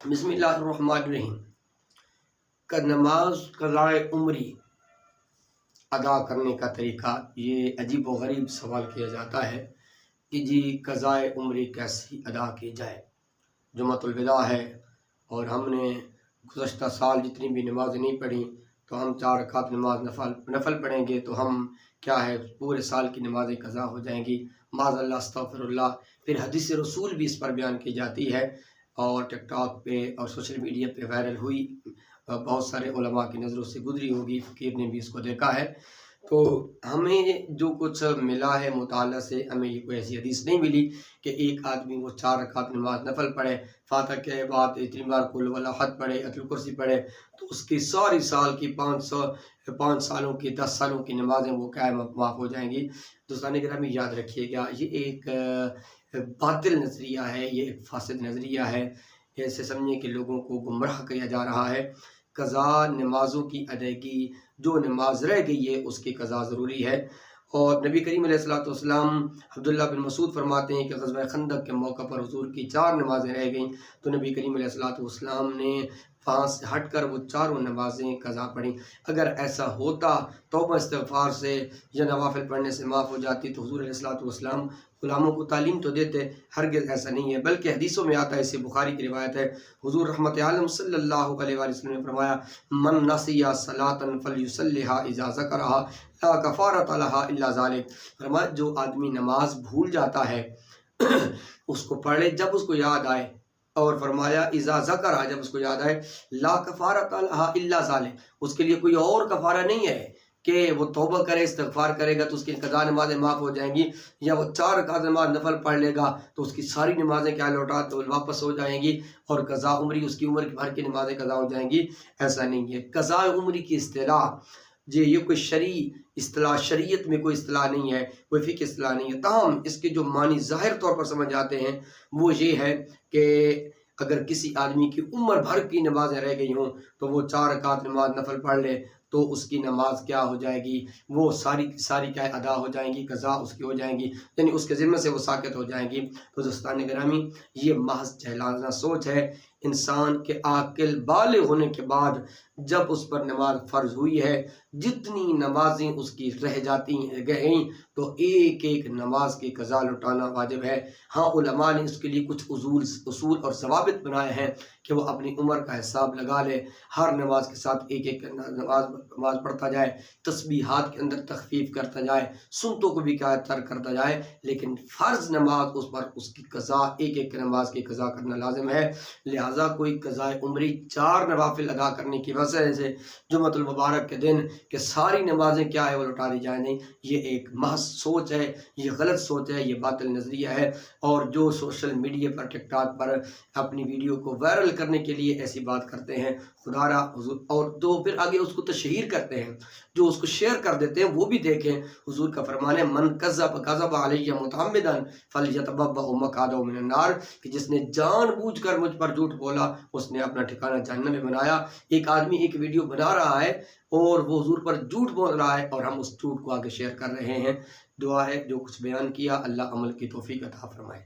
बिस्मिल्लाहिर्रहमानिर्रहीम। नमाज क़ज़ाए उम्री अदा करने का तरीक़ा, ये अजीब व गरीब सवाल किया जाता है कि जी क़ज़ाए उम्री कैसे अदा की जाए। जुम्मतुल विदा है और हमने गुज़श्ता साल जितनी भी नमाज़ें नहीं पढ़ी, तो हम 4 रकात नमाज नफल पढ़ेंगे तो हम क्या है पूरे साल की नमाज़ें क़ज़ा हो जाएंगी। माज़अल्लाह अस्तग़फिरुल्लाह। फिर हदीस रसूल भी इस पर बयान की जाती है और टिकटॉक पे और सोशल मीडिया पे वायरल हुई, बहुत सारे उलमा की नज़रों से गुजरी होगी, फ़कीर ने भी इसको देखा है। तो हमें जो कुछ मिला है मुताला से, हमें ये कोई ऐसी हदीस नहीं मिली कि एक आदमी वो 4 रकात नमाज नफल पढ़े, फातिहा के बाद इतनी बार कुल वल अहद पढ़े, अयतुल कुर्सी पढ़े, तो उसकी सारी साल की 5 सालों की 10 सालों की नमाज़ें वो क्या माफ़ हो जाएंगी। दोस्तान गिरामी याद रखिएगा, ये एक बातिल नज़रिया है, ये एक फासिद नज़रिया है। ऐसे समझिए कि लोगों को गुमराह किया जा रहा है। क़ज़ा नमाज़ों की अदायगी, जो नमाज रह गई है उसकी क़ज़ा ज़रूरी है। और नबी करीम अलैहिस्सलातु वस्सलाम अब्दुल्ला बिन मसूद फरमाते हैं कि ग़ज़वा खंदक के मौका पर हुज़ूर की 4 नमाज़ें रह गईं, तो नबी करीम अलैहिस्सलातु वस्सलाम ने वहाँ से हट कर वो चारों नमाज़ें क़ज़ा पढ़ी। अगर ऐसा होता तौबा इस्तिग़फ़ार से या नवाफ़िल पढ़ने से माफ़ हो जाती, तो हुज़ूर अलैहिस्सलातु वस्सलाम ग़ुलामों को तालीम तो देते, हरगिज़ ऐसा नहीं है। बल्कि हदीसों में आता है, इसे बुखारी की रिवायत है, हुज़ूर रहमत आलम सल्लल्लाहु अलैहि वसल्लम ने फरमाया, मन नसिया सलातन फलयुसल्लिहा इज़ा ज़करहा ला कफ़ारत लहा इल्ला ज़ालिक। फरमाया जो आदमी नमाज भूल जाता है उसको पढ़ ले जब उसको याद आए, और फरमाया इज़ा ज़करहा जब उसको याद आए, ला कफ़ारत लहा इल्ला ज़ालिक, उसके लिए कोई और कफ़ारा नहीं है कि वो तौबा करे, इस्तिग़फ़ार करेगा तो उसकी क़ज़ा नमाज़ें माफ़ हो जाएंगी, या वो 4 रकात नमाज नफल पढ़ लेगा तो उसकी सारी नमाज़ें क्या लौटा तो वापस हो जाएंगी और क़ज़ा उम्री उसकी उम्र भर की नमाज़ें क़ज़ा हो जाएंगी। ऐसा नहीं है। क़ज़ा उम्री की इस्तिलाह जी ये कोई शरी इस्तिलाह, शरीयत में कोई इस्तिलाह नहीं है, कोई फ़िक़्ही इस्तिलाह नहीं है। ताहम इसके जो मानी ज़ाहिर तौर पर समझ आते हैं वो ये है कि अगर किसी आदमी की उम्र भर की नमाज़ें रह गई हों तो वो 4 रकात नमाज नफल पढ़ ले तो उसकी नमाज क्या हो जाएगी, वो सारी की सारी क्या अदा हो जाएंगी, क़ज़ा उसकी हो जाएंगी, यानी उसके ज़िम्मे से वो साक़ित हो जाएंगी। तो दोस्तान गिरामी, ये महज़ जहलाना सोच है। इंसान के आकिल बालिग़ होने के बाद जब उस पर नमाज फ़र्ज़ हुई है, जितनी नमाज़ें उसकी रह जाती गईं तो एक एक नमाज की क़ज़ा लौटाना वाजिब है। हाँ, उलमा ने उसके लिए कुछ उसूल और ज़वाबित बनाए हैं कि वो अपनी उम्र का हिसाब लगा ले, हर नमाज के साथ एक एक नमाज पढ़ता जाए, तस्बीहात के अंदर तख़फ़ीफ़ करता जाए, सुन्नतों को भी क्या तर्क करता जाए, लेकिन फ़र्ज़ नमाज उस पर उसकी क़ज़ा एक एक नमाज की क़ज़ा करना लाजिम है। लिहाजा कोई क़ज़ाए उम्री 4 नवाफ़िल अदा करने की वजह से जुम्मतुल मुबारक के दिन कि सारी नमाज़ें क्या है वो लौटा दी जाए, नहीं, ये एक महज़ सोच है, ये गलत सोच है, ये बातिल नज़रिया है। और जो सोशल मीडिया पर टिकटॉक पर अपनी वीडियो को वायरल करने के लिए ऐसी बात करते हैं, खुदारा हुज़ूर, और तो फिर आगे उसको तशहीर करते हैं, जो उसको शेयर कर देते हैं वो भी देखें। हुज़ूर का फरमान है, मन कज़ब अलैया मुतअम्मिदन फलयतबव्वअ मक़अदहु मिनन नार, कि जिसने जानबूझकर मुझ पर झूठ बोला उसने अपना ठिकाना जहन्नम में बनाया। एक आदमी एक वीडियो बना रहा है और वो हुज़ूर पर झूठ बोल रहा है और हम उस झूठ को आगे शेयर कर रहे हैं। दुआ है जो कुछ बयान किया अल्लाह अमल की तौफ़ीक़ अता फ़रमाए।